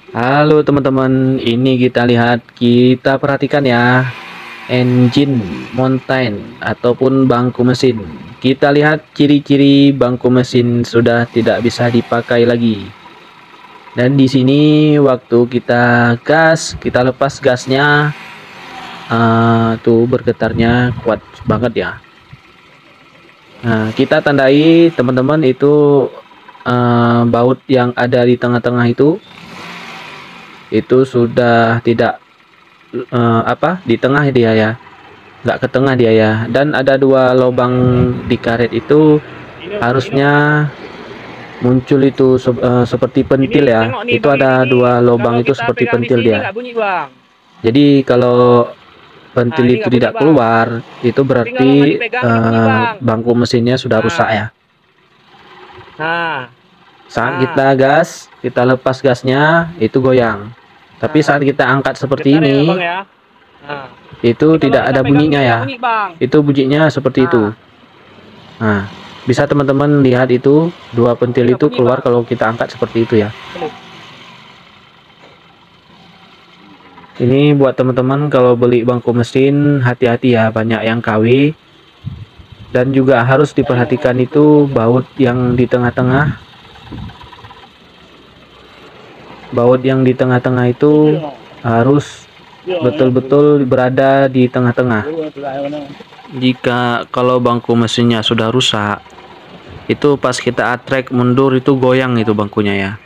Halo teman-teman, ini kita perhatikan ya, engine mountain ataupun bangku mesin. Kita lihat ciri-ciri bangku mesin sudah tidak bisa dipakai lagi. Dan di sini waktu kita lepas gasnya, tuh bergetarnya kuat banget ya. Nah, kita tandai teman-teman itu baut yang ada di tengah-tengah itu sudah tidak di tengah dia ya, nggak ke tengah dia ya. Dan ada dua lubang di karet itu, harusnya muncul itu seperti pentil ya. Itu ada dua lubang itu seperti pentil dia. Jadi kalau pentil itu tidak keluar, itu berarti bangku mesinnya sudah rusak ya. Saat kita gas, kita lepas gasnya, itu goyang. Tapi saat kita angkat seperti ini, itu tidak ada bunyinya ya. Itu bunyinya seperti itu. Nah, bisa teman-teman lihat itu dua pentil itu keluar kalau kita angkat seperti itu ya. Ini buat teman-teman kalau beli bangku mesin, hati-hati ya, banyak yang KW. Dan juga harus diperhatikan itu baut yang di tengah-tengah. Baut yang di tengah-tengah itu harus betul-betul berada di tengah-tengah. Jika kalau bangku mesinnya sudah rusak, itu pas kita atrek mundur itu goyang itu bangkunya ya.